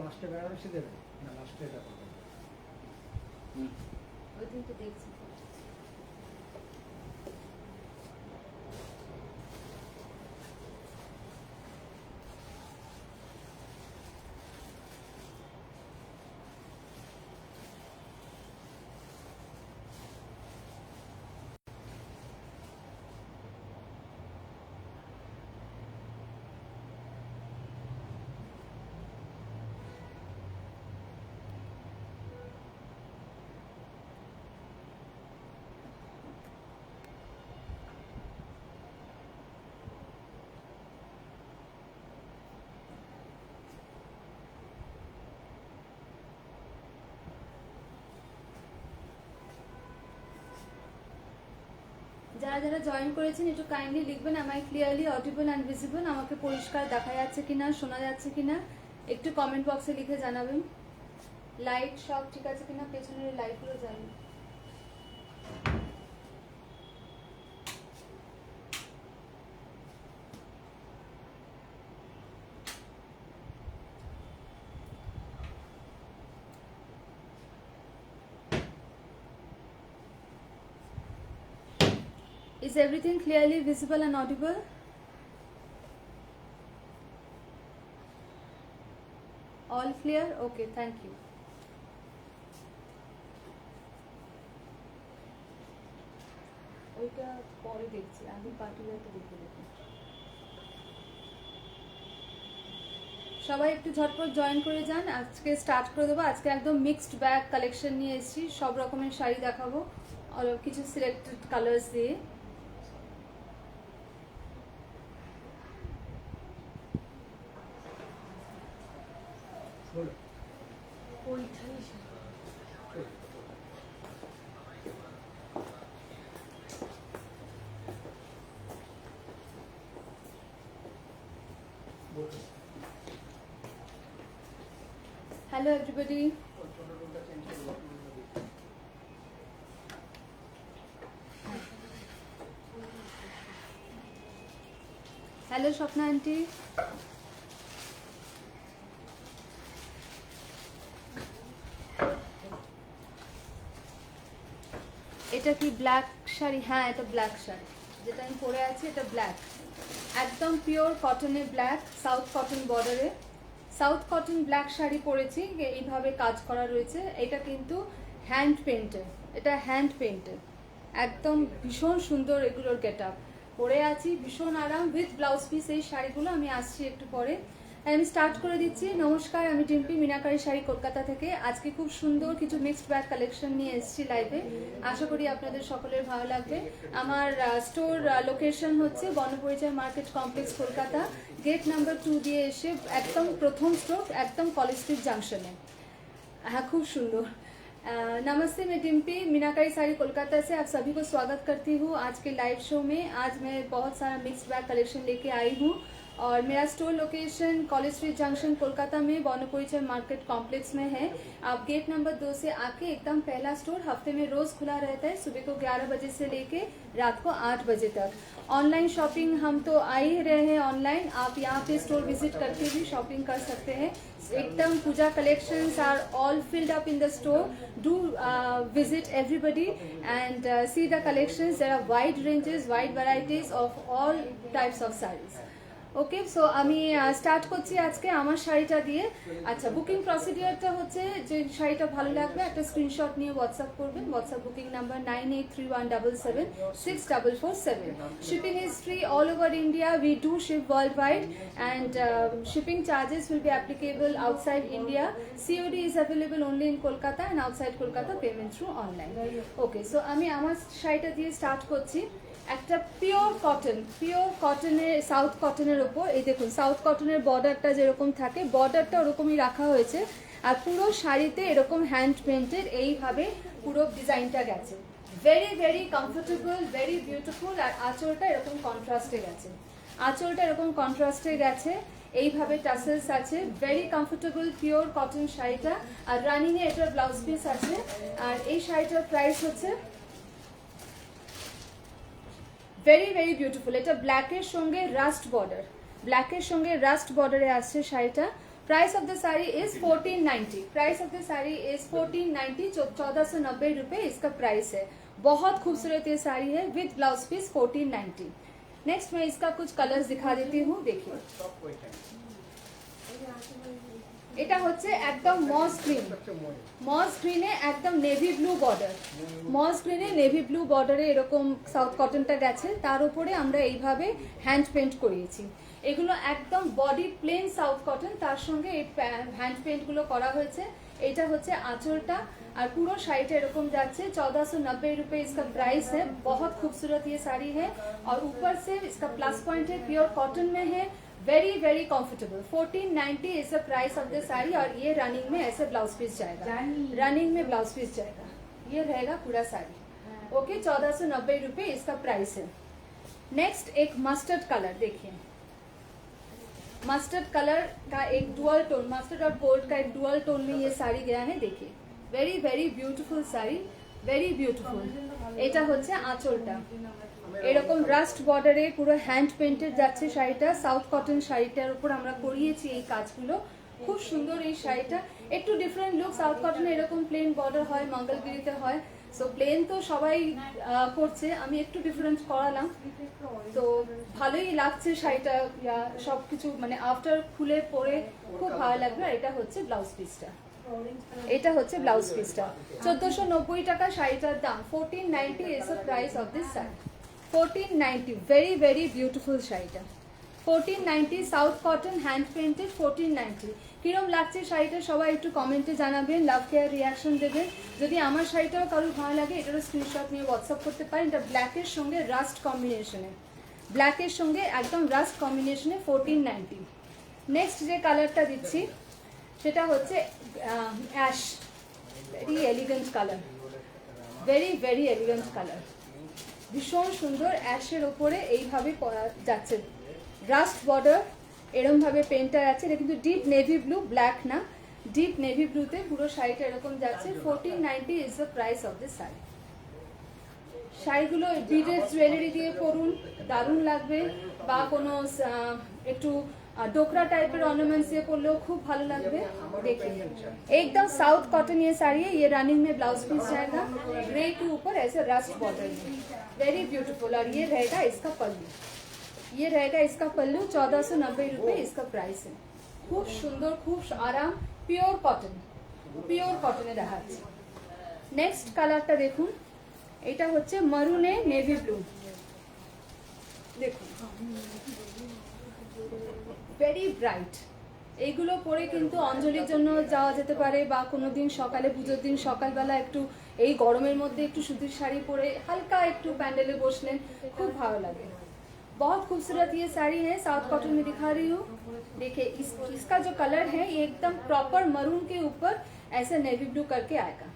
লাস্টে বেনারসি দেবে না লাস্টে এটা করবে ওই দিন তো দেখছি। যারা যারা জয়েন করেছেন একটু কাইন্ডলি লিখবেন, আমায় ক্লিয়ারলি অডিবল অ্যান্ড ভিজিবল, আমাকে পরিষ্কার দেখা যাচ্ছে কিনা, শোনা যাচ্ছে কিনা একটু কমেন্ট বক্সে লিখে জানাবেন। লাইট সব ঠিক আছে কিনা, পেছনের লাইটগুলো জ্বালিয়ে। Is everything clearly visible and audible? All clear? Okay, thank you. ওইটা পরে দেখছি, আমি পার্টিকুলারটা দেখে দেখি। সবাই একটু ঝটপট জয়েন করে যান, আজকে স্টার্ট করে দেবো। আজকে একদম মিক্সড ব্যাগ কালেকশন নিয়ে এসেছি, সব রকমের শাড়ি দেখাবো আর কিছু সিলেক্টেড কালার্স দিয়ে। Hello everybody. Hello Swapna aunty. এটা কি ব্ল্যাক শাড়ি? হ্যাঁ, এটা ব্ল্যাক শাড়ি, যেটা আমি পরে আছি এটা ব্ল্যাক, একদম পিওর কটনের ব্ল্যাক, সাউথ কটন বর্ডারে সাউথ কটন ব্ল্যাক শাড়ি পরেছি, এইভাবে কাজ করা রয়েছে। এটা কিন্তু হ্যান্ড পেন্টেড, এটা হ্যান্ড পেন্টেড, একদম ভীষণ সুন্দর এগুলোর গেট আপ। পরে আছি ভীষণ আরাম উইথ ব্লাউজ পিস এই শাড়িগুলো, আমি আসছি একটু পরে। আমি স্টার্ট করে দিচ্ছি। নমস্কার, আমি ডিম্পি, মিনাকারি শাড়ি কলকাতা থেকে। আজকে খুব সুন্দর কিছু মিক্সড ব্যাগ কালেকশন নিয়ে এসেছি লাইভে, আশা করি আপনাদের সকলের ভালো লাগবে। আমার স্টোর লোকেশন হচ্ছে বনপরিচয় market complex Kolkata, gate number 2 দিয়ে এসে একদম প্রথম স্ট্রোক, একদম কলেজ স্ট্রিট जंक्शने। हाँ, खूब सुंदर। नमस्ते, मैं डिम्पी, मीनाकारी साड़ी कोलकाता से आप सभी को स्वागत करती हूँ आज के लाइव शो में। आज मैं बहुत सारा मिक्स बैग कलेक्शन लेके आई हूँ और मेरा store location college street junction Kolkata में बौनपरिचय मार्केट कॉम्प्लेक्स में है। आप गेट नंबर 2 से आके, एकदम पहला स्टोर हफ्ते में रोज खुला रहता है, सुबह को 11 बजे से लेके रात को 8 बजे तक। ऑनलाइन शॉपिंग हम तो आ ही रहे हैं ऑनलाइन, आप यहाँ पे स्टोर विजिट करके भी शॉपिंग कर सकते हैं। एकदम Puja collections are all filled up in the store. Do visit everybody and see the collections. There are wide ranges, wide varieties of all types of sarees. Okay, so আমি start করছি আজকে আমার শাড়িটা দিয়ে। আচ্ছা, বুকিং প্রসিডিওরটা হচ্ছে, যে শাড়িটা ভালো লাগবে একটা স্ক্রিনশট নিয়ে হোয়াটসঅ্যাপ করবেন। WhatsApp booking number 9831776447। Shipping is free all over India, we do ship world wide and shipping charges will be applicable outside India. COD is available only in Kolkata and outside Kolkata payment through online. Okay, so আমি আমার শাড়িটা দিয়ে start করছি। একটা pure কটনের, south কটনের ওপর, এই দেখুন সাউথ কটনের বর্ডারটা যেরকম থাকে, বর্ডারটা ওরকমই রাখা হয়েছে, আর পুরো শাড়িতে এরকম হ্যান্ড পেন্টেড এইভাবে পুরো ডিজাইনটা গেছে। Very very comfortable, very beautiful. আর আঁচলটা এরকম কন্ট্রাস্টে গেছে, এইভাবে টাসেলস আছে। ভেরি কমফোর্টেবল পিওর কটন শাড়িটা, আর রানিং এ এটার ব্লাউজ পিস আছে। আর এই শাড়িটার প্রাইস হচ্ছে ভেরি ভেরি বিউটিফুল। এটা ব্ল্যাকের সঙ্গে রাস্ট বর্ডারে আসছে শাড়িটা, price of the sari is 1490। Price of the sari is 1490, 1490 रुपए इसका प्राइस है। बहुत खूबसूरत ये साड़ी है विद ब्लाउज पीस 1490। नेक्स्ट मैं इसका कुछ कलर्स दिखा देती हूँ, देखिए। এটা হচ্ছে একদম মস গ্রিনে একদম নেভি ব্লু বর্ডার, মস গ্রিনে নেভি ব্লু বর্ডারে এরকম সাউথ কটনটা গেছে, তার উপরে আমরা এইভাবে হ্যান্ড পেন্ট করিয়েছি। এগুলো একদম বডি প্লেন সাউথ কটন, তার সঙ্গে এই হ্যান্ড পেন্টগুলো করা হয়েছে। এটা হচ্ছে আঁচলটা, और पूरा शाइट एरकम जाच्छे 1490 रुपए इसका प्राइस है। बहुत खूबसूरत ये साड़ी है और ऊपर से इसका प्लस पॉइंट है प्योर कॉटन में है, very very comfortable. 1490 is the price of the sari और ये रनिंग में ऐसे ब्लाउज पीस जाएगा, रनिंग में ब्लाउज पीस जाएगा, ये रहेगा पूरा साड़ी। ओके 1490 रुपए इसका प्राइस है। नेक्स्ट एक मस्टर्ड कलर, देखिए मस्टर्ड कलर का एक डुअल टोन, मस्टर्ड और गोल्ड का एक डुअल टोन में ये साड़ी गया है। देखिए very very beautiful sari, very beautiful. এটা হচ্ছে আঁচলটা, এরকম রাস্ট বর্ডারে পুরো হ্যান্ড পেন্টেড যাচ্ছে শাড়িটা। সাউথ কটন শাড়িটার উপর আমরা করিয়েছি এই কাজগুলো, খুব সুন্দর এই শাড়িটা। একটু ডিফারেন্ট লুক, সাউথ কটনে এরকম প্লেন বর্ডার হয়, মঙ্গলগিরিতে হয়, সো প্লেন তো সবাই করছে, আমি একটু ডিফারেন্ট করালাম, তো ভালোই লাগছে শাড়িটা। সবকিছু মানে আফটার খুলে পরে খুব ভালো লাগবে। আর এটা হচ্ছে ব্লাউজ পিসটা, এটা হচ্ছে ব্লাউজ পিসটা। 1490 টাকা শাড়িটার দাম। 1490 is the price of this sari. 1490 very very beautiful শাড়িটা। 1490 সাউথ কটন হ্যান্ড পেন্টেড 1490। কিরম লাগছে শাড়িটা সবাই একটু কমেন্টে জানাবেন, লাভ কেয়ার রিয়াকশন দেবেন। যদি আমার শাড়িটাও কারোর ভালো লাগে এটারও স্ক্রিনশট নিয়ে হোয়াটসঅ্যাপ করতে পারেন। এটা ব্ল্যাকের সঙ্গে রাস্ট কম্বিনেশনে, ব্ল্যাকের সঙ্গে একদম রাস্ট কম্বিনেশনে 1490। নেক্সট যে কালারটা দিচ্ছি সেটা হচ্ছে ash, very elegant colour, very very elegant colour, ভীষণ সুন্দর। অ্যাশের ওপরে এইভাবে করা যাচ্ছে, রাস্ট বর্ডার এরকম ভাবে পেন্টটা আছে। এটা কিন্তু ডিপ নেভি ব্লু, ব্ল্যাক না, ডিপ নেভি ব্লুতে পুরো শাড়িটা এরকম যাচ্ছে। 1490 is the price of this sari. শাড়িগুলো বিডেড জুয়েলারি দিয়ে পরুন, দারুণ লাগবে, বা কোনো একটু डोकरा टाइपर ऑर्नामेंट्स ये पड़लो खूब भालो लगबे। देखिए एकदम साउथ कॉटन ये साड़ी है, ये रनिंग में ब्लाउज पीस जाएगा, ग्रे के ऊपर ऐसे रस्ट बॉर्डर में, वेरी ब्यूटीफुल। और ये रहेगा इसका पल्लू, ये रहेगा इसका पल्लू। 1490 रुपए इसका प्राइस है। खूब सुंदर, खूब आराम, प्योर कॉटन, प्योर कॉटने रहा। नेक्स्ट कलरটা দেখুন, এটা হচ্ছে মারুনে নেভি ব্লু। দেখুন ভেরি ব্রাইট, এইগুলো পরে কিন্তু অঞ্জলির জন্য যাওয়া যেতে পারে, বা কোনো দিন সকালে পুজোর দিন সকালবেলা একটু এই গরমের মধ্যে একটু সুতির শাড়ি পরে হালকা একটু প্যান্ডেলে বসলেন, খুব ভালো লাগে। बहुत खूबसूरत ये साड़ी है, साउथ कॉटन में दिखा रही हूँ। देखिए इसका जो कलर है ये एकदम प्रॉपर मरून के ऊपर ऐसे नेवी ब्लू करके आएगा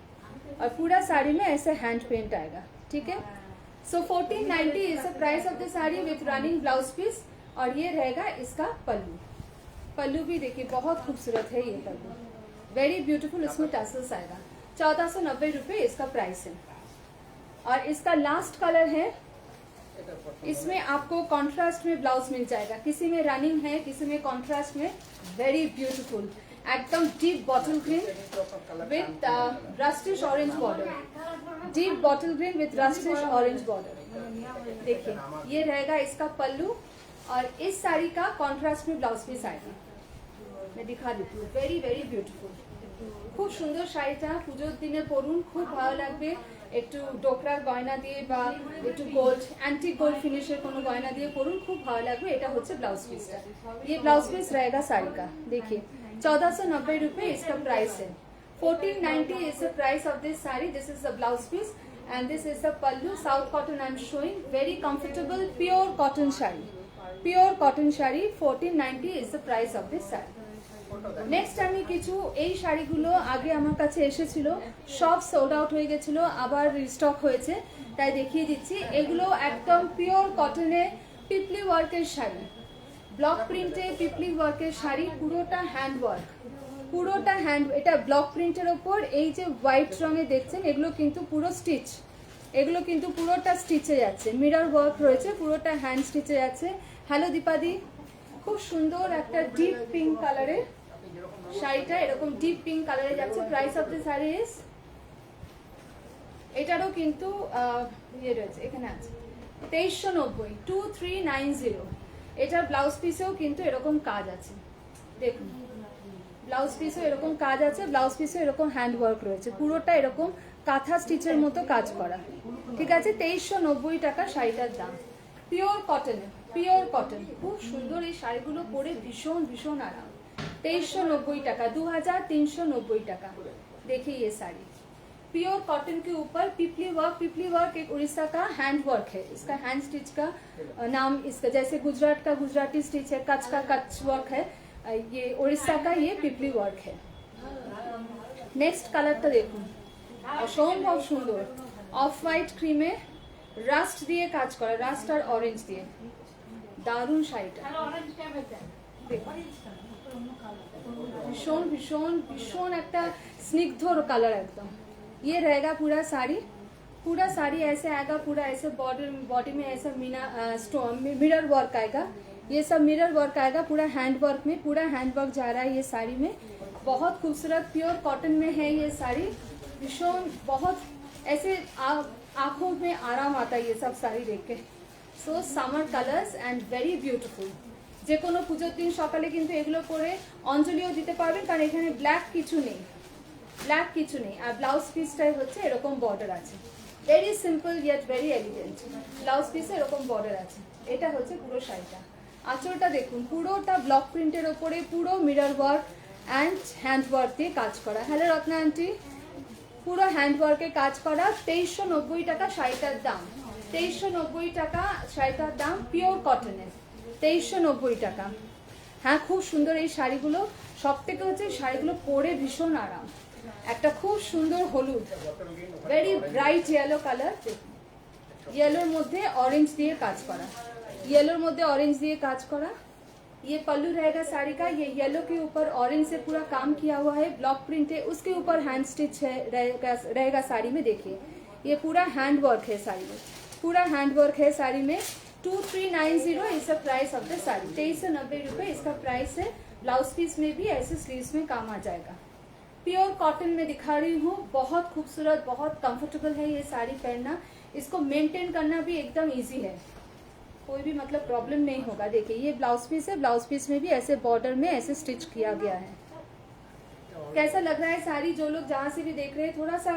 और पूरा साड़ी में ऐसे हैंड पेंट आएगा, ठीक है। So 1490 is the price of the sari with running blouse piece. और ये रहेगा इसका पल्लू, पल्लू भी देखिए बहुत खूबसूरत है ये पल्लू, वेरी ब्यूटीफुल। इसमें टसल्स आएगा। 1490 रुपए इसका प्राइस है। और इसका लास्ट कलर है, इसमें आपको कॉन्ट्रास्ट में ब्लाउज मिल जाएगा, किसी में रनिंग है किसी में कॉन्ट्रास्ट में, वेरी ब्यूटीफुल। एकदम deep bottle green with rustish orange border, deep bottle green with rustish orange border. देखिए ये रहेगा इसका पल्लू और इस साड़ी का कॉन्ट्रास्ट में ब्लाउज पीस आएगा। मैं दिखा देती हूँ, वेरी वेरी ब्यूटीफुल। खूब सुंदर শাড়িটা পুজোর দিনে পরুন, খুব ভালো লাগবে। একটু ডোকরার গয়না দিয়ে বা একটু গোল্ড অ্যান্টিক গোল্ড ফিনিশের কোনো গয়না দিয়ে পরুন, খুব ভালো লাগবে। এটা হচ্ছে ব্লাউজ পিসটা, ये ब्लाउज पीस रहेगा साड़ी का। देखिए 1490 रुपए इसका प्राइस है। 1490 is the price of this saree. This is the blouse piece and this is the pallu. South cotton I am showing, very comfortable pure cotton shari, pure cotton shari। 1490 is the price of this saree। Next আমি কিছু এই শাড়িগুলো আগে আমার কাছে এসেছিল, সব sold out হয়ে গেছিল, আবার রিস্টক হয়েছে, তাই দেখিয়ে দিচ্ছি। এগুলো একদম পিওর কটনে পিপলি ওয়ার্কের শাড়ি, ব্লক প্রিন্টে পিপলি ওয়ার্কের শাড়ি, পুরোটা হ্যান্ড ওয়ার্ক, পুরোটা হ্যান্ড। এটা ব্লক প্রিন্টের ওপর এই যে হোয়াইট রঙে দেখছেন এগুলো কিন্তু পুরো স্টিচ, এগুলো কিন্তু পুরোটা স্টিচে যাচ্ছে, মিরর ওয়ার্ক রয়েছে, পুরোটা হ্যান্ড স্টিচে যাচ্ছে। হ্যালো দীপাদি, খুব সুন্দর একটা ডিপ পিঙ্ক কালারের, শাড়িটা এরকম ডিপ পিঙ্ক কালারে যাচ্ছে। Price of the sari is, এটারও কিন্তু ইয়ে রয়েছে, এখানে আছে 2390, 2390। এটার ব্লাউজ পিসেও কিন্তু এরকম কাজ আছে, দেখুন ব্লাউজ পিসেও এরকম কাজ আছে, ব্লাউজ পিসেও এরকম হ্যান্ড ওয়ার্ক রয়েছে, পুরোটা এরকম কাঁথা স্টিচের মতো কাজ করা। ঠিক আছে, 2390 টাকা শাড়িটার দাম। পিওর কটনের, পিওর কটন, খুব সুন্দর এই শাড়িগুলো পরে ভীষণ ভীষণ আরাম। 2390 টাকা, 2390 টাকা। देखिए ये साड़ी प्योर कॉटन के ऊपर पिपली वर्क एक उड़ीसा का हैंड वर्क है। इसका हैंड स्टिच का नाम, इसका जैसे गुजरात का गुजराती स्टिच है, कच्छ का कच्छ वर्क है, ये उड़ीसा का ये पिपली वर्क है। नेक्स्ट कलर तो देखो, অসম্ভব সুন্দর অফ হোয়াইট ক্রিমে রাস্ট দিয়ে কাজ করা, রাস্ট আর অরেঞ্জ দিয়ে, দারুণ শাড়িটা। ভীষণ ভীষণ ভীষণ একটা স্নিগ্ধ কালার एकदम। ये रहेगा पूरा साड़ी ऐसे आएगा, पूरा ऐसे बॉडी में ऐसा मिरर वर्क आएगा, ये सब मिरर वर्क आएगा पूरा हैंड वर्क में, पूरा हैंड वर्क जा रहा है ये साड़ी में। बहुत खूबसूरत प्योर कॉटन में है ये साड़ी, भीषण बहुत ऐसे आंखों में आराम आता है ये सब साड़ी देख के। सो सामार कलर्स एंड वेरी ब्यूटीफुल। যে কোনো পুজোর দিন সকালে কিন্তু এগুলো পরে অঞ্জলিও দিতে পারবেন, কারণ এখানে ব্ল্যাক কিছু নেই, ব্ল্যাক কিছু নেই। আর ব্লাউজ পিসটাই হচ্ছে এরকম বর্ডার আছে, very simple yet very elegant. Blouse পিসে এরকম বর্ডার আছে। এটা হচ্ছে পুরো শাড়িটা। আঁচলটা দেখুন, পুরোটা ব্লক প্রিন্টের ওপরে পুরো mirror work and hand work দিয়ে কাজ করা। হ্যালো রত্না আন্টি, পুরো হ্যান্ড ওয়ার্কে কাজ করা। 2390 টাকা শাড়িটার দাম, 2390 টাকা শাড়িটার দাম, পিওর কটনের, 2390 টাকা। হ্যাঁ, খুব সুন্দর এই শাড়িগুলো। সব থেকে হচ্ছে শাড়িগুলো পরে ভীষণ আরাম। একটা খুব সুন্দর হলুদ, ভেরি ব্রাইট ইয়েলো কালার, येलोर मध्य ऑरेंज दिए काज करा, येलोर मध्य ऑरेंज दिए काज करा। ये पल्लू रहेगा साड़ी का, ये येलो के ऊपर ऑरेंज से पूरा काम किया हुआ है, ब्लॉक प्रिंट है, उसके ऊपर हैंड स्टिच है रहेगा साड़ी में। देखिए ये पूरा हैंड वर्क है साड़ी में, पूरा हैंड वर्क है साड़ी में। 2390 is the price of the sari, 2390 रुपए इसका प्राइस है। ब्लाउज पीस में भी ऐसे स्लीव्स में काम आ जाएगा। प्योर कॉटन में दिखा रही हूँ, बहुत खूबसूरत, बहुत कंफर्टेबल है ये साड़ी पहनना। इसको मेंटेन करना भी एकदम इजी है, कोई भी मतलब प्रॉब्लम नहीं होगा। देखिए ये ब्लाउज पीस है, ब्लाउज पीस में भी ऐसे बॉर्डर में ऐसे स्टिच किया गया है। कैसा लग रहा है साड़ी? जो लोग जहाँ से भी देख रहे हैं थोड़ा सा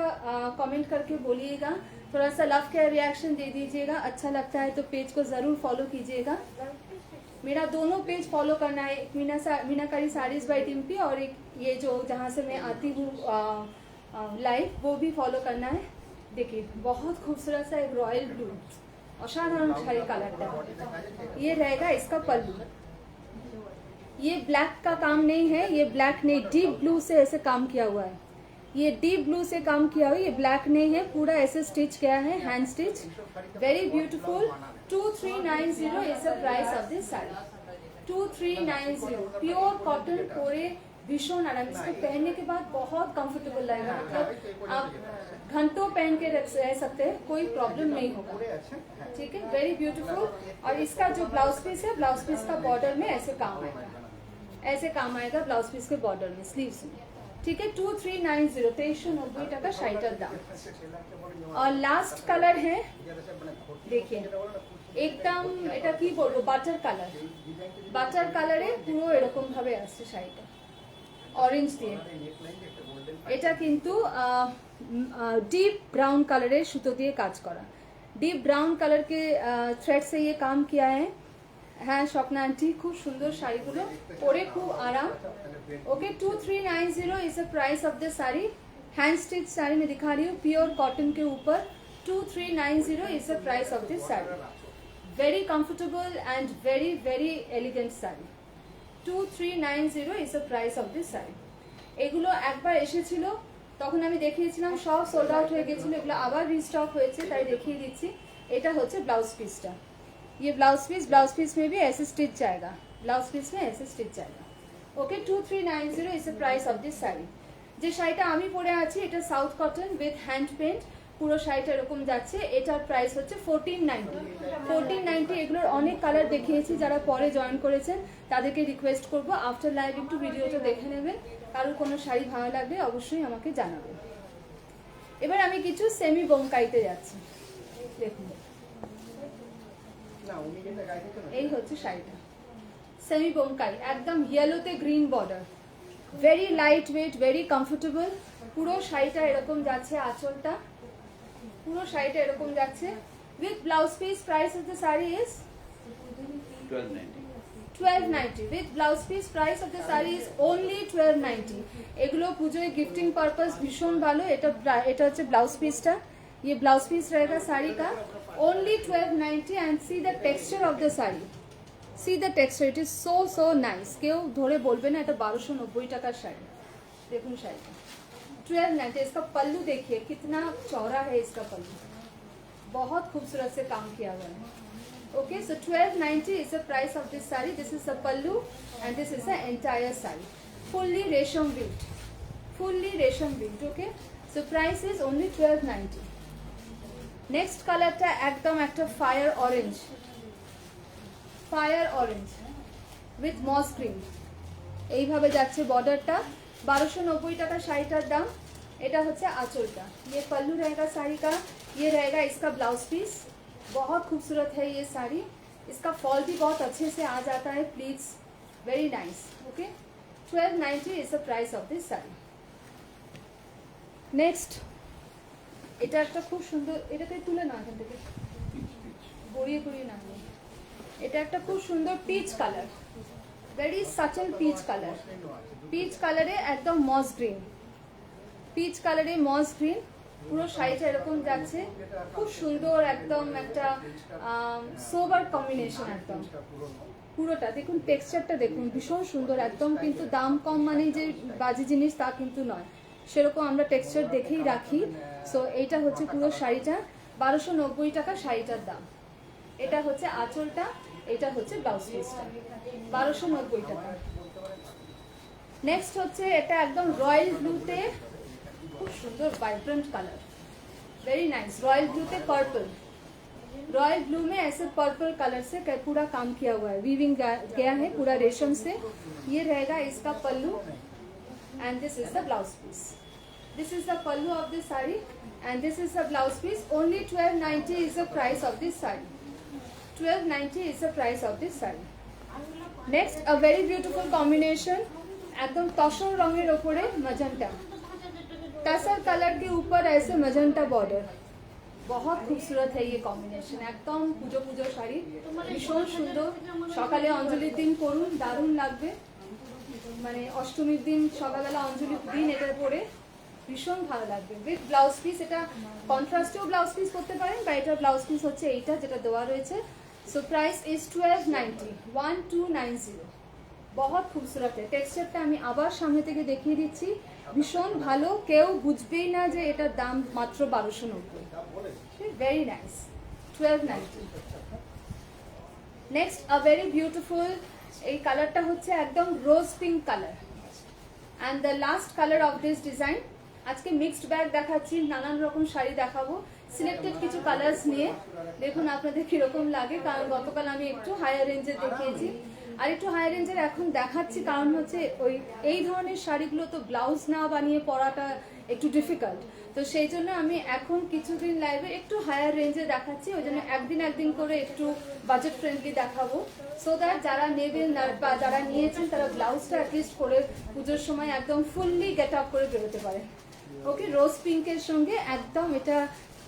कमेंट करके बोलिएगा, थोड़ा सा लव के रिएक्शन दे दीजिएगा। अच्छा लगता है तो पेज को ज़रूर फॉलो कीजिएगा। मेरा दोनों पेज फॉलो करना है, एक मीनाकारी साड़ीज बाय डिम्पी और एक ये जो जहाँ से मैं आती हूँ लाइव, वो भी फॉलो करना है। देखिए बहुत खूबसूरत सा एक रॉयल ब्लू असाधारण शाड़ी कलर है। ये रहेगा इसका पल्लू। ये ब्लैक का काम नहीं है, ये ब्लैक नहीं, डीप ब्लू से ऐसे काम किया हुआ है। ये डीप ब्लू से काम किया हुआ है, ये ब्लैक नहीं है, पूरा ऐसे स्टिच किया है, hand stitch, very beautiful. 2390 is the price of this sari, 2390। Pure cotton पूरे भीषण आराम, इसको पहनने के बाद बहुत कंफर्टेबल लगेगा, मतलब आप घंटों पहन के रह सकते हैं, कोई प्रॉब्लम नहीं होगा। ठीक है, वेरी ब्यूटीफुल। और इसका जो ब्लाउज पीस है, ब्लाउज पीस का बॉर्डर में ऐसे काम आएगा, ऐसे काम आएगा ब्लाउज पीस के बॉर्डर में, स्लीव्स में। ठीक है, 2390, 2390 টাকা শাড়িটার দাম। और लास्ट कलर है, देखिए एकदम এটা কি বলবো, বাটার কালার, বাটার কালারে পুরো এরকম ভাবে আসছে শাড়িটা অরেঞ্জ দিয়ে। এটা কিন্তু डीप ब्राउन कलर सुतो दिए काज करा, डीप ब्राउन कलर के थ्रेड से ये काम किया है। हाँ स्वप्ना आंटी, खूब सुंदर शाड़ीगुलो परे खूब आराम। Okay, 2390 is the price of the sari. Hand stitch sari में दिखा रही हूँ, प्योर कॉटन के ऊपर 2390 is the price of this sari. Very comfortable and very very elegant sari. 2390 is the price of this sari. এগুলো একবার এসেছিল, তখন আমি দেখিয়েছিলাম, সব সোল্ড আউট হয়ে গেছিল, এগুলো আবার রিস্টক হয়েছে, তাই দেখিয়ে দিচ্ছি। এটা হচ্ছে ব্লাউজ পিসটা, ये ब्लाउज पीस में भी ऐसे स्टिच जाएगा, ब्लाउज पीस में ऐसे स्टिच जाएगा। Okay, 2390 is the price of this sari. যে শাড়িটা আমি পরে আছি এটা south cotton with hand paint, পুরো শাড়িটা এরকম যাচ্ছে। এটার প্রাইস হচ্ছে 1490। এগুলোর অনেক কালার দেখিয়েছি, যারা পরে জয়েন করেছেন তাদেরকে রিকোয়েস্ট করবো আফটার লাইভ একটু ভিডিওটা দেখে নেবেন, কারোর কোনো শাড়ি ভালো লাগবে অবশ্যই আমাকে জানাবেন। এবার আমি কিছু সেমি বোমকাইতে যাচ্ছি। দেখুন এই হচ্ছে শাড়িটা, সেমি বোমকাই, একদম ইয়েলোতে green border, very light weight, very comfortable. পুরো শাড়িটা এরকম যাচ্ছে, আঁচলটা পুরো শাড়িটা এরকম যাচ্ছে। With blouse piece, price of the sari is 1290 with blouse piece, price of the saree is only 1290। এগুলো পুজোয় গিফটিং পারপাস ভীষণ ভালো। এটা হচ্ছে ব্লাউজ পিসটা, ये ब्लाउज पीस रहेगा साड़ी का, only 1290। and see the texture of the saree, see the texture, it is so nice। কেউ ধরে বলবে না এটা 1290 টাকার শাড়ি। দেখুন শাড়িটা 1290। इसका पल्लू देखिए कितना चौड़ा है, इसका पल्लू बहुत खूबसूरत से काम किया हुआ है। Okay, so 1290 is the price of this saree। This is the pallu and this is the entire saree, fully resham weaved, fully resham weaved। Okay, so price is only 1290। next color ta ekdom ekta fire orange, fire orange with moss green। এইভাবে যাচ্ছে বর্ডারটা, 1290 টাকা শাড়িটার দাম। এটা হচ্ছে আঁচলটা, ये पल्लू रहेगा साड़ी का, ये रहेगा इसका ब्लाउज पीस। बहुत खूबसूरत है ये साड़ी, इसका फॉल भी बहुत अच्छे से आ जाता है, please very nice. Okay, 1290 is the price of this sari. Next এটা একটা খুব সুন্দর, এটাকে তুলে না এখান থেকে গড়িয়ে গড়িয়ে না, এটা একটা খুব সুন্দর peach colour, very subtle peach colour, peach কালারে একদম মস গ্রিন, পিচ কালারে মস গ্রিন। পুরো শাড়িটা এরকম যাচ্ছে, খুব সুন্দর, একদম একটা সোবার কম্বিনেশন, একদম পুরোটা দেখুন, টেক্সচারটা দেখুন ভীষণ সুন্দর একদম। কিন্তু দাম কম মানে যে বাজে জিনিস তা কিন্তু নয়, সেরকম আমরা টেক্সচার দেখেই রাখি। সো এইটা হচ্ছে পুরো শাড়িটা, 1290 টাকা শাড়িটার দাম। এটা হচ্ছে আঁচলটা, এটা হচ্ছে ব্লাউজ পিসটা, 1290 টাকা। নেক্সট হচ্ছে এটা একদম রয়্যাল ব্লুতে, खूब सुंदर vibrant colour, very nice. Royal blue पे पर्पल, रॉयल ब्लू में ऐसे पर्पल कलर से पूरा काम किया हुआ है, वीविंग गया है पूरा रेशम से। ये रहेगा इसका pallu and this is the blouse piece, this is the pallu of this sari and this is the blouse piece. Only 1290 is the price of this sari, 1290 is the price of this sari. Next a very beautiful combination, एकदम तसर रंगेर ओपरे magenta, tussar colour के ऊपर ऐसे magenta border, बहुत खूबसूरत है ये combination. एकदम পুজো পুজো শাড়ি, ভীষণ সুন্দর। সকালে অঞ্জলির দিন করুন, দারুণ লাগবে। মানে অষ্টমীর দিন সকালবেলা অঞ্জলির দিন এটা পরে ভীষণ ভালো লাগবে। উইথ ব্লাউজ পিস, এটা কন্ট্রাস্টেও ব্লাউজ পিস করতে পারেন বা এটা ব্লাউজ পিস হচ্ছে এইটা যেটা দেওয়া রয়েছে। So price is 1290, 1290। बहुत खूबसूरत है। টেক্সচারটা আমি আবার সামনে থেকে দেখিয়ে দিচ্ছি, ভীষণ ভালো, কেউ বুঝবেই না যে এটার দাম মাত্র 1290। Very nice, 1290। Next a very beautiful, এই কালারটা হচ্ছে একদম রোজ pink colour and the last colour of this design. আজকে মিক্সড ব্যাগ দেখাচ্ছি, নানান রকম শাড়ি দেখাবো, সিলেক্টেড কিছু কালার্স নিয়ে। দেখুন আপনাদের কিরকম লাগে, কারণ গতকাল আমি একটু হায়ার রেঞ্জে দেখিয়েছি, আর একটু হাই রেঞ্জের এখন দেখাচ্ছি, কারণ হচ্ছে ওই এই ধরনের শাড়িগুলো তো ব্লাউজ না বানিয়ে পরাটা একটু ডিফিকাল্ট। তো সেই জন্য আমি এখন কিছুদিন লাইভে একটু হায়ার রেঞ্জে দেখাচ্ছি, ওই জন্য একদিন করে একটু বাজেট ফ্রেন্ডলি দেখাবো, সো দ্যাট যারা নেবেন বা যারা নিয়েছেন তারা ব্লাউজটা অ্যাটলিস্ট করে পুজোর সময় একদম ফুললি গেট আপ করে বেরোতে পারে। ওকে, রোজ পিঙ্কের সঙ্গে একদম এটা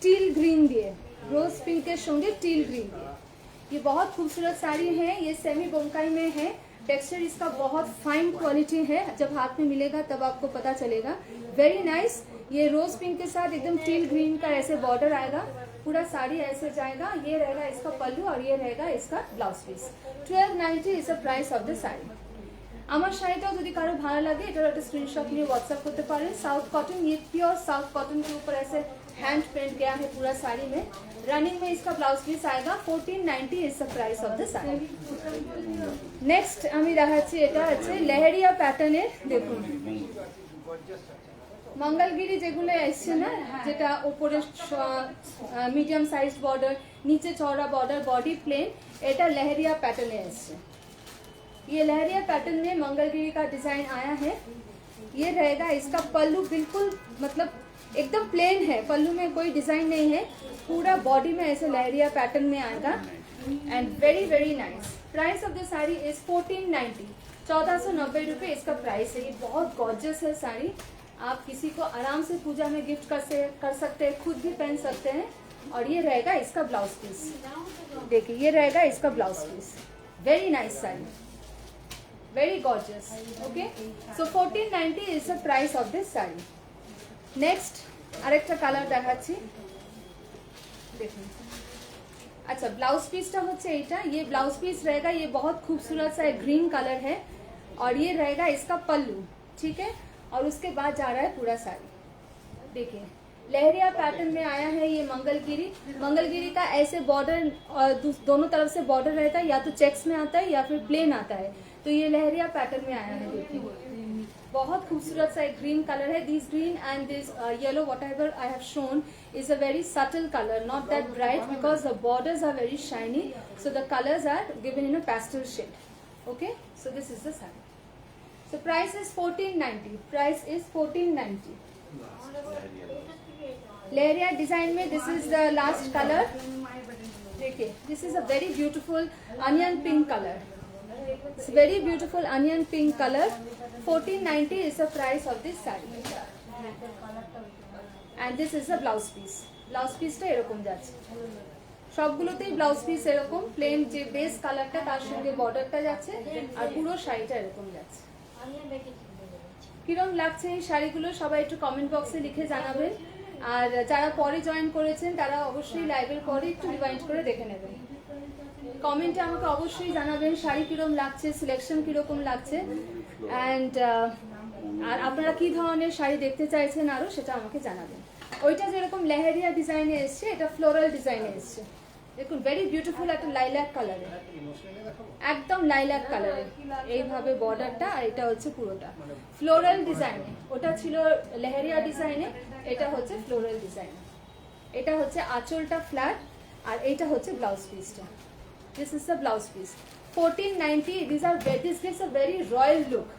টিল গ্রিন দিয়ে, रोज पिंक के संगे टील ग्रीन के। ये बहुत खूबसूरत साड़ी है, ये सेमी बोमकाई में है। टेक्सचर इसका बहुत फाइन क्वालिटी है, जब हाथ में मिलेगा तब आपको पता चलेगा। Very nice. ये रोज पिंक के साथ एकदम टील ग्रीन का ऐसे बॉर्डर आएगा, पूरा साड़ी ऐसे जाएगा। ये रहेगा इसका पल्लू और ये रहेगा इसका blouse piece. 1290 is the price of the sari. আমার শাড়িটাও যদি কারো ভালো লাগে এটার একটা স্ক্রিনশট নিয়ে व्हाट्सएप करते पारें। साउथ कॉटन, ये प्योर साउथ कॉटन के ऊपर ऐसे हैंड पेंट गया है पूरा साड़ी में। रनिंग में इसका ब्लाउज पीस आएगा। 1490 is the price of the sari. Next আমি দেখাচ্ছি, এটা আছে লেহেরিয়া প্যাটার্নের। দেখুন মঙ্গলগিরি যেগুলো এসছে না, যেটা উপরে মিডিয়াম সাইজ বর্ডার, নিচে চওড়া বর্ডার, বডি প্লেन, এটা লেহেরিয়া প্যাটার্নে এসছে। ये लहरिया पैटर्न में मंगलगिरी का डिजाइन आया है। ये रहेगा इसका पल्लू, बिल्कुल मतलब एकदम प्लेन है, पल्लू में कोई डिजाइन नहीं है, पूरा बॉडी में ऐसे लहरिया पैटर्न में आएगा and very very nice. Price of the sari is 1490, 1490 रुपये इसका प्राइस है। ये बहुत गॉर्जियस है साड़ी, आप किसी को आराम से पूजा में गिफ्ट कर सकते हैं, खुद भी पहन सकते हैं। और ये रहेगा इसका ब्लाउज पीस, देखिए ये रहेगा इसका blouse piece, very nice sari, very gorgeous. Okay, so 1490 is the price of this saree. Next আরেকটা কালার দেখাচ্ছি, দেখুন। अच्छा, ब्लाउज पीसটা হচ্ছে এইটা, ये ब्लाउज पीस रहेगा, ये बहुत खूबसूरत सा ग्रीन कलर है और ये रहेगा इसका पल्लू, ठीक है। और उसके बाद जा रहा है पूरा साड़ी, देखिए लहरिया पैटर्न में आया है। ये मंगलगिरी का ऐसे बॉर्डर, दोनों तरफ से बॉर्डर रहता है, या तो चेक्स में आता है या फिर प्लेन आता है, तो ये लहरिया पैटर्न में आया है। देखिए बहुत खूबसूरत सा एक ग्रीन कलर है। This green and this yellow whatever I have shown is a very subtle colour, not that bright, because the borders are very shiny, so the colours are given in a pastel shade. Okay, so this is the saree. So price is 1490, price is 1490. Leheriya design में this is the last colour, देखिए this is a very beautiful onion pink colour, it's very beautiful onion pink colour. 1490 is the price of this saree and this is the blouse piece. Blouse পিসটা এরকম যাচ্ছে, সবগুলোতেই blouse piece এরকম plane, যে base কালারটা তার সঙ্গে বর্ডারটা যাচ্ছে আর পুরো শাড়িটা এরকম যাচ্ছে। কিরম লাগছে এই শাড়িগুলো সবাই একটু কমেন্ট বক্সে লিখে জানাবেন। আর যারা পরে জয়েন করেছেন তারা অবশ্যই লাইভের পরে একটু রিভাইন্ড করে দেখে নেবেন। কমেন্টে আমাকে অবশ্যই জানাবেন শাড়ি কিরকম লাগছে, সিলেকশন কিরকম লাগছে, অ্যান্ড আর আপনারা কি ধরনের শাড়ি দেখতে চাইছেন আরও সেটা আমাকে জানাবেন। ওইটা যেরকম লেহেরিয়া ডিজাইনে এসছে, এটা ফ্লোরাল ডিজাইনে এসছে, দেখুন ভেরি বিউটিফুল একটা লাইল্যাক কালারে, একদম লাইল্যাক কালারে এইভাবে বর্ডারটা, আর এটা হচ্ছে পুরোটা ফ্লোরাল ডিজাইনে। ওটা ছিল লেহেরিয়া ডিজাইনে, এটা হচ্ছে ফ্লোরাল ডিজাইনে। এটা হচ্ছে আঁচলটা ফ্ল্যাট আর এইটা হচ্ছে ব্লাউজ পিসটা। This is the blouse piece. 1490, this gives a very royal look,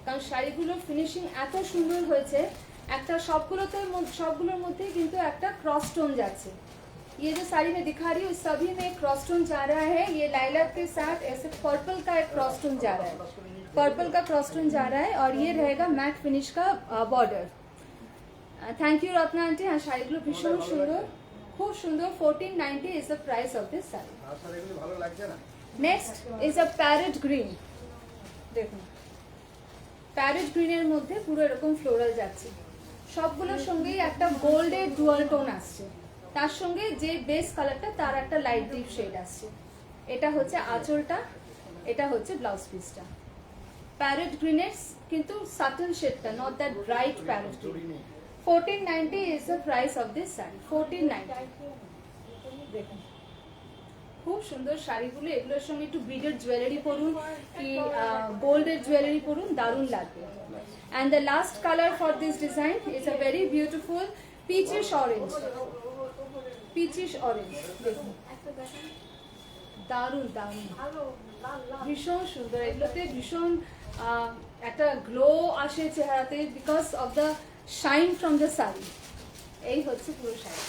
কারণ শাড়িগুলোর ফিনিশিং এত সুন্দর হয়েছে। একটা সবগুলোর মধ্যে কিন্তু একটা क्रॉस टोन যাচ্ছে। ये जो साड़ी में दिखा रही हूँ सभी में क्रॉस टोन जा रहा है। ये लाइलैक के साथ ऐसे पर्पल का एक क्रॉस टोन जा रहा है, पर्पल का क्रॉस टोन जा रहा है और ये रहेगा मैट फिनिश का border. Thank you Ratna aunty. हाँ, শাড়িগুলো ভীষণ সুন্দর, খুব সুন্দর। 1490 is the price of this saree. Next is a parrot green, দেখুন প্যারেট গ্রিনের মধ্যে পুরো এরকম ফ্লোরাল যাচ্ছে, সবগুলোর সঙ্গেই একটা গোল্ডের ডুয়াল টোন আসছে, তার সঙ্গে যে বেস কালারটা তার একটা লাইট ডিপ শেড আসছে। এটা হচ্ছে আঁচলটা, এটা হচ্ছে ব্লাউজ পিসটা। প্যারেট গ্রিনের কিন্তু সাটল শেডটা, not that bright parrot green. 1490 is the price of this saree. 1490. দেখুন খুব সুন্দর শাড়িগুলো, এগুলোর সঙ্গে একটু বিডের জুয়েলারি পরুন কি গোল্ডের জুয়েলারি পরুন, দারুণ লাগবে। And the last color for this design is a very beautiful peachish orange. Peachish orange, দেখুন দারুণ দারুণ, ভীষণ সুন্দর। এগুলোতে ভীষণ একটা গ্লো আসে চেহারাতে because of the shine from the sari. এই হচ্ছে পুরো শাড়ি,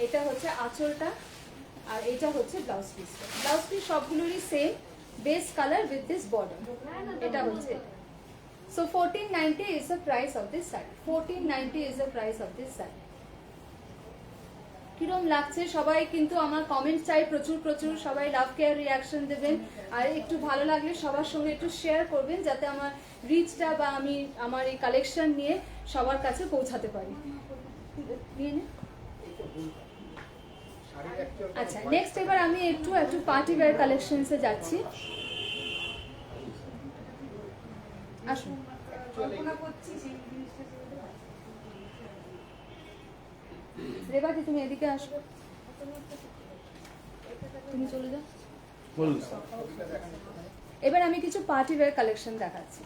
এটা হচ্ছে আঁচলটা আর এটা হচ্ছে ব্লাউজ পিসটা। ব্লাউজ পিস সবগুলোরই same base colour with this border, এটা হচ্ছে। So 1490 is the price of this saree. 1490 is the price of this saree. কিরম লাগছে সবাই কিন্তু আমার কমেন্ট চাই প্রচুর প্রচুর, সবাই লাভ কেয়ার রিয়াকশন দেবেন আর একটু ভালো লাগলে সবার সঙ্গে একটু শেয়ার করবেন যাতে আমার রিচটা বা আমি আমার এই কালেকশন নিয়ে সবার কাছে পৌঁছাতে পারি। আচ্ছা, নেক্সট এবার আমি একটু পার্টি ওয়্যার কালেকশনসে যাচ্ছি। আসুন, রেবাদি তুমি এদিকে আসো, তুমি চলে যাও। এবার আমি কিছু পার্টি ওয়্যার কালেকশন দেখাচ্ছি।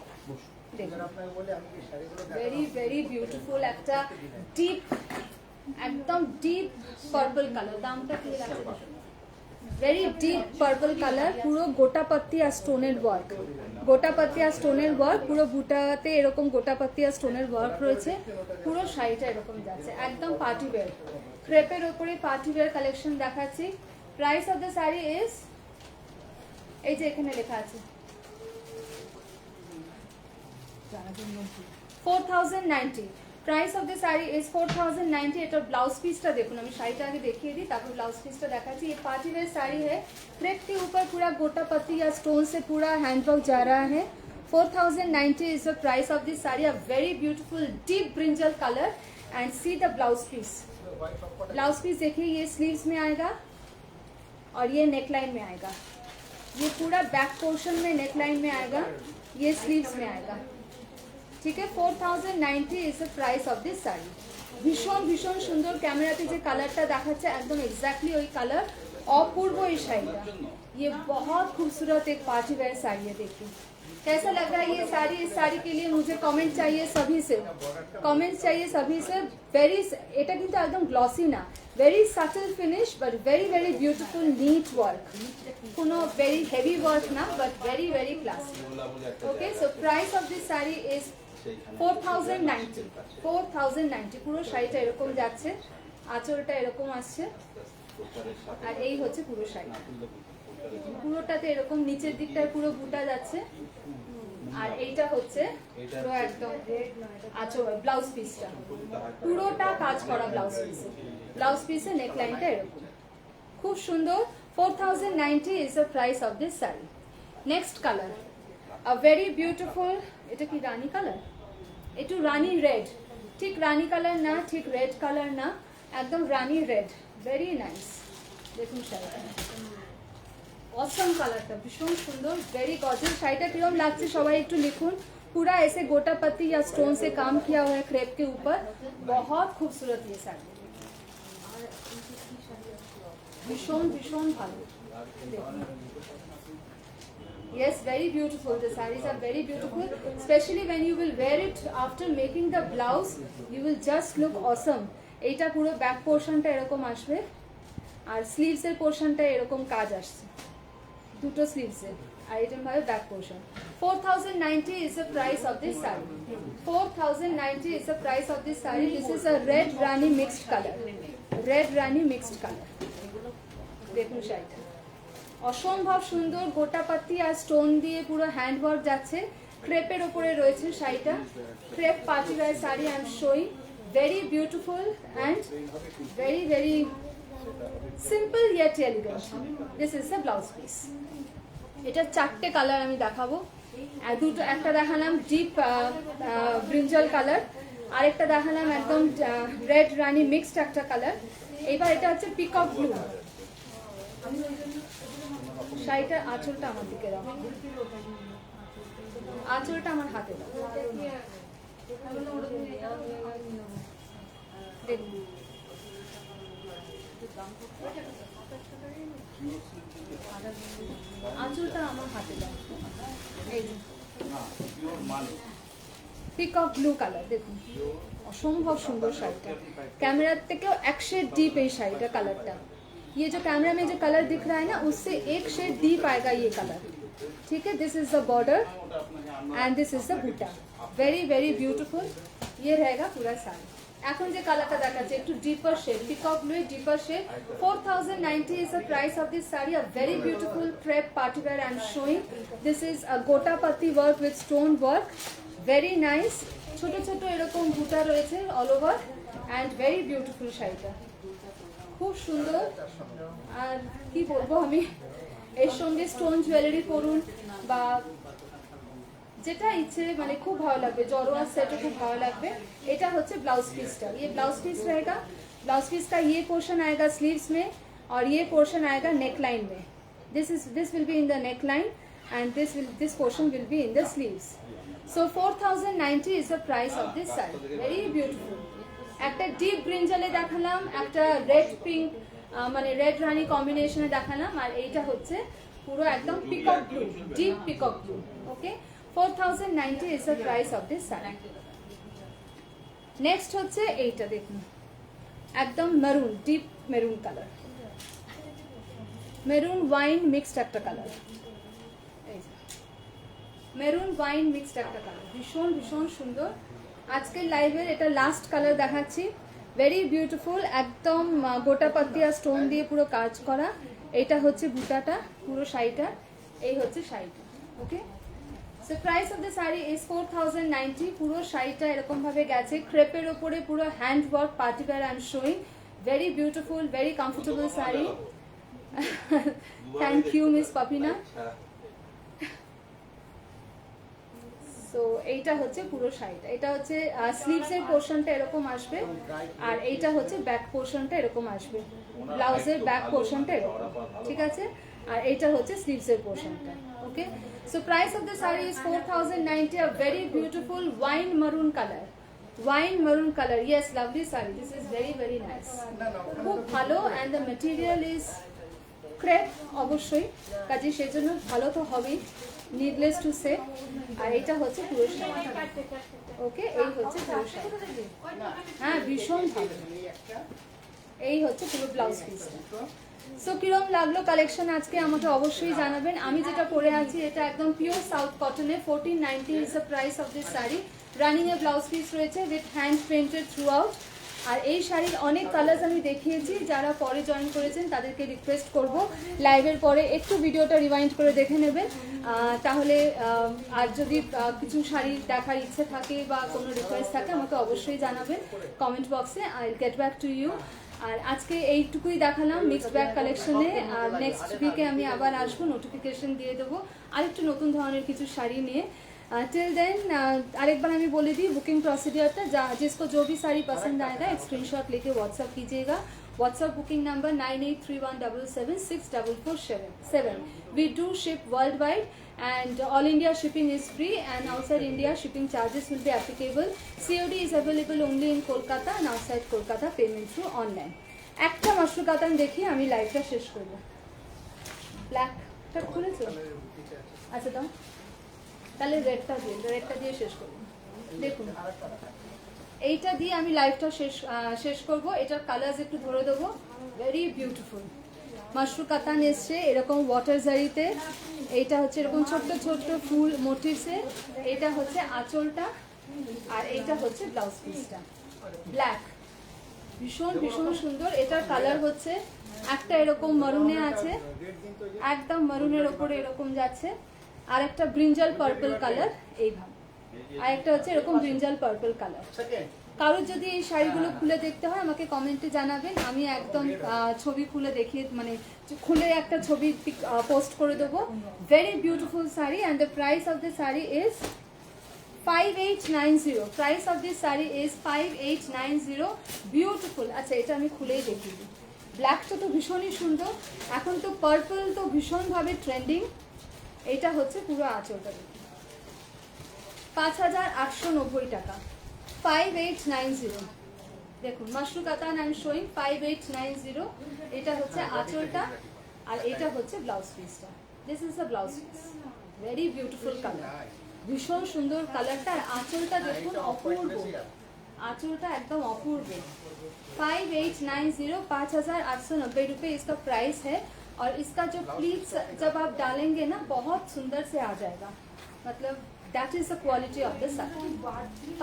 ভেরি ভেরি বিউটিফুল একটা ডিপ, একদম ডিপ পার্পল কালার। দামটা কি আছে? ভেরি ডিপ পার্পল কালার, পুরো গোটা পাত্তি আর স্টোনের ওয়ার্ক, গোটা পাত্তি আর স্টোনের ওয়ার্ক, পুরো বুটাতে এরকম গোটা পাত্তি আর স্টোনের ওয়ার্ক রয়েছে। পুরো শাড়িটা এরকম যাচ্ছে, একদম পার্টি ওয়্যার, ক্রেপের ওপরে পার্টি ওয়্যার কালেকশন দেখাচ্ছি। Price of the sari is, এই যে এখানে লেখা আছে 4090। Price of the sari is 4090। এটার ব্লাউজ পিসটা দেখুন, আমি শাড়িটা আগে দেখিয়ে দিই তারপর ব্লাউজ পিসটা देखाচ্ছি। ये पार्टी वेयर साड़ी है, क्रेप के ऊपर पूरा गोटा पत्ती या स्टोन से पूरा हैंडवर्क जा रहा है। 4090 is the price of this sari. A very beautiful deep brinjal color and see the blouse piece। Blouse piece देखिए, ये स्लीव्स में आएगा और ये नेकलाइन में आएगा। ये पूरा बैक पोर्शन में नेकलाइन में आएगा, ये स्लीव्स में आएगा। ठीक है, 4090 is the price of this sari. ভীষণ ভীষণ সুন্দর, ক্যামেরাতে যে কালারটা দেখাচ্ছে একদম এক্স্যাক্টলি ওই কালার, অপূর্ব এই শাড়িটা। ये बहुत खूबसूरत एक पार्टी वेयर साड़ी है। देखिए कैसा लग रहा है ये साड़ी। इस साड़ी के लिए मुझे कमेंट चाहिए सभी से, कमेंट चाहिए सभी से। वेरी, এটা কিন্তু একদম গ্লসি না, very subtle finish but very very beautiful neat work, কোনো ভেরি হেভি ওয়ার্ক না but very very classy. Okay, so price of this sari is 4090। 4090 পুরো শাড়িটা এরকম যাচ্ছে, আঁচলটা এরকম আসছে আর এই হচ্ছে পুরো শাড়ি। পুরোটাতে এরকম নিচের দিকটায় পুরো বুটা যাচ্ছে আর এইটা হচ্ছে পুরো একদম আঁচল, ব্লাউজ পিসটা পুরোটা কাজ করা ব্লাউজ পিসে, ব্লাউজ পিসে নেকলাইনটা এরকম খুব সুন্দর। 4090 is the price of this saree। Next colour, a very beautiful, এটা কি রানী কালার, একটু রানী রেড, ঠিক রানী কালার না, ঠিক রেড কালার না, একদম রানী রেড, ভেরি নাইস। দেখুন শাড়িটা, অসম কালারটা ভীষণ সুন্দর, ভেরি গর্জিয়াস। শাড়িটা কিরকম লাগছে সবাই একটু লিখুন। पूरा ऐसे गोटा पत्ती या स्टोन से काम किया हुआ है क्रेप के ऊपर, बहुत खूबसूरत ये साड़ी, भीषण भीषण ভালো। Yes, very beautiful. The sarees are very beautiful, especially when you will wear it after making the blouse, you will just look awesome। এইটা পুরো ব্যাক পোর্শনটা এরকম আসবে আর স্লিভস এর পোর্শনটা এরকম কাজ আসছে, দুটো স্লিভস এর, আর এটা হবে back portion. 4090 is the price of this saree। 4090 is the price of this saree। This is a red rani mixed color, red rani mixed color। দেখুন শাড়িটা অসম্ভব সুন্দর, গোটা পাত্তি আর স্টোন দিয়ে পুরো হ্যান্ড ওয়ার্ক যাচ্ছে, ক্রেপের ওপরে রয়েছে শাড়িটা, crepe party wear sari. I am showing, very beautiful and very very simple yet elegant. This is the blouse piece. এটা চারটে কালার আমি দেখাবো, দুটো, একটা দেখালাম ডিপ ব্রিঞ্জাল কালার, আরেকটা দেখালাম একদম রেড রানি মিক্সড একটা কালার, এবার এটা হচ্ছে পিকক ব্লু। শাড়িটার আঁচলটা আমার দিকে দাও, আঁচলটা আমার হাতে দাও। দেখুন আঁচলটা আমার হাতে দাও, এই পিকক ব্লু কালার। দেখুন অসম্ভব সুন্দর শাড়িটা, ক্যামেরার থেকেও এক শেড ডিপ এই শাড়িটা কালারটা। ये जो कैमरा में जो कलर दिख रहा है ना, उससे एक शेड डीप आएगा ये कलर। ठीक है, this is the border and this is the buta, very very beautiful. ये रहेगा पूरा साड़ी। এখন যে কালারটা দেখাচ্ছে একটু deeper shade, peacock blue deeper shade. 4090 is the price of this saree। A very beautiful crepe party wear I am showing। This is a gota patti work with stone work, very nice। ছোট ছোট এরকম বুটা রয়েছে all over and very beautiful শাড়িটা, খুব সুন্দর। আর কি বলবো আমি, এর সঙ্গে স্টোন জুয়েলারি পরুন বা যেটা ইচ্ছে, মানে খুব ভালো লাগবে, জড়োয়া সেটও খুব ভালো লাগবে। এটা হচ্ছে ব্লাউজ পিসটা, ये ब्लाउज पीस रहेगा। ब्लाउज पीस का ये पोर्शन आएगा स्लीव्स में और ये पोर्शन आएगा नेक लाइन में। This will be in the neck line and this portion will be in the sleeves. So 4090 is the price of this saree, very beautiful। একটা deep ব্রিঞ্জালে দেখালাম, একটা রেড পিঙ্ক মানে red রানি কম্বিনেশনে দেখালাম, আর এইটা হচ্ছে পুরো একদম peacock blue, deep peacock blue. Okay, 4090 is the price of this saree। Next হচ্ছে এইটা, দেখুন একদম maroon, deep maroon colour, maroon wine mixed একটা কালার, এই যে মেরুন ওয়াইন মিক্সড একটা কালার, ভীষণ ভীষণ সুন্দর। আজকের লাইভের এটা লাস্ট কালার দেখাচ্ছি, ভেরি বিউটিফুল, একদম গোটা পাতিয়া স্টোন দিয়ে পুরো কাজ করা। এটা হচ্ছে বুটাটা পুরো শাড়িটা, এই হচ্ছে শাড়িটা। Okay, so price of the sari is 4090। পুরো শাড়িটা এরকম ভাবে গেছে ক্রেপের ওপরে, পুরো hand work party wear I am showing. Very beautiful, very comfortable sari. Thank you miss Papina. তো এইটা হচ্ছে পুরো শাড়িটা, এটা হচ্ছে স্লিভস এর পোর্শনটা এরকম আসবে, আর এইটা হচ্ছে ব্যাক পোর্শনটা এরকম আসবে, ব্লাউজের ব্যাক পোর্শনটা এরকম, ঠিক আছে? আর এইটা হচ্ছে স্লিভস এর পোর্শনটা। Okay, so price of the sari is 4090, a very beautiful wine maroon color. Wine maroon color, yes, lovely sari, this is very very nice, খুব ভালো। and the material is crepe, অবশ্যই কাজে সেজন্য ভালো তো হবেই, নিডলেস টু সে। আর এটা হচ্ছে পুরো শাড়ি। ওকে, এই হচ্ছে পুরো শাড়ি, হ্যাঁ ভীষণ ভালো। এই হচ্ছে পুরো ব্লাউজ পিসটা। সো কিরম লাগলো কালেকশন আজকে আমাকে অবশ্যই জানাবেন। আমি যেটা পরে আছি এটা একদম পিওর সাউথ কটনে, 1490 is the price of this sari. Running a blouse piece রয়েছে with hand printed throughout. আর এই শাড়ির অনেক কালার্স আমি দেখিয়েছি, যারা পরে জয়েন করেছেন তাদেরকে রিকোয়েস্ট করব লাইভের পরে একটু ভিডিওটা রিওয়াইন্ড করে দেখে নেবেন, তাহলে আর যদি কিছু শাড়ি দেখার ইচ্ছে থাকে বা কোনো রিকোয়েস্ট থাকে আমাকে অবশ্যই জানাবেন কমেন্ট বক্সে, I will get back to you. আর আজকে এইটুকুই দেখালাম মিক্সড ব্যাগ কালেকশনে, আর নেক্সট উইকে আমি আবার আসবো, নোটিফিকেশন দিয়ে দেবো আরেকটু নতুন ধরনের কিছু শাড়ি নিয়ে। टिल देन एक बार हमें बोले दी बुकिंग प्रोसीजर था, जिसको जो भी साड़ी पसंद आएगा एक स्क्रीनशॉट लेके व्हाट्सअप कीजिएगा। WhatsApp booking number 9831776447। We do ship world wide and all India shipping is free, and outside India shipping charges will be applicable. COD is available only in Kolkata and outside Kolkata payment through online. একটা মাশরু কাতান দেখি আমি লাইভটা শেষ করব। ব্ল্যাকটা খুলেছো? আচ্ছা দাও, তাহলে রেডটা দিয়ে শেষ করব। দেখুন এইটা দিয়ে আমি লাইভটা শেষ করব। এটার কালার্স একটু ধরে দেবো, ভেরি বিউটিফুল মাশরু কাতান এসছে এরকম ওয়াটার জারিতে। এইটা হচ্ছে এরকম ছোট্ট ছোট্ট ফুল মোটিভসে, এটা হচ্ছে আঁচলটা, আর এইটা হচ্ছে ব্লাউজ পিসটা ব্ল্যাক, ভীষণ ভীষণ সুন্দর। এটার কালার হচ্ছে একটা এরকম মারুনে আছে, একদম মারুনের ওপরে এরকম যাচ্ছে, আর একটা ব্রিঞ্জাল পার্পল কালার এইভাবে, আর একটা হচ্ছে এরকম ব্রিঞ্জাল পার্পল কালার। কারোর যদি এই শাড়িগুলো খুলে দেখতে হয় আমাকে কমেন্টে জানাবেন, আমি একদম ছবি খুলে দেখিয়ে মানে খুলে একটা ছবি পোস্ট করে দেবো। Very beautiful sari, and the price of the sari is 5890। Price of this sari is 5890। Beautiful. আচ্ছা এটা আমি খুলেই দেখিয়ে দিই। ব্ল্যাকটা তো ভীষণই সুন্দর, এখন তো পার্পল তো ভীষণভাবে ট্রেন্ডিং। এটা হচ্ছে পুরো আঁচলটা, 5890 টাকা, 5890। দেখুন মাশরু কাতান আই এম শোয়িং 5890। এটা হচ্ছে আঁচলটা, আর এটা হচ্ছে ব্লাউজ পিসটা। This is the blouse piece, very beautiful colour, ভীষণ সুন্দর কালারটা। আর আঁচলটা দেখুন অপূর্ব, आंचलটা एकदम अपूर्व। 5890, 5890 रुपये इसका प्राइस है। और इसका जो प्लीट्स जब आप डालेंगे ना बहुत सुंदर से आ जाएगा, मतलब that is the quality of the sari।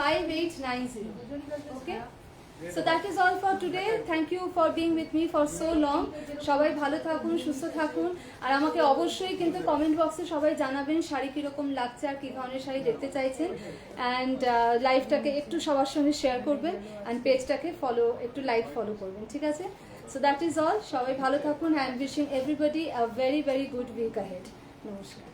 5890, okay। So that is all for today. Thank you for being with me for so long. সবাই ভালো থাকুন, সুস্থ থাকুন, আর আমাকে অবশ্যই কিন্তু কমেন্ট বক্সে সবাই জানাবেন শাড়ি কিরকম লাগছে আর কি ধরনের শাড়ি দেখতে চাইছেন। অ্যান্ড লাইভটাকে একটু সবার সঙ্গে শেয়ার করবেন, অ্যান্ড পেজটাকে একটু লাইভ ফলো করবেন, ঠিক আছে? So that is all. সবাই ভালো থাকুন, and wishing everybody a very very good week ahead. নমস্কার।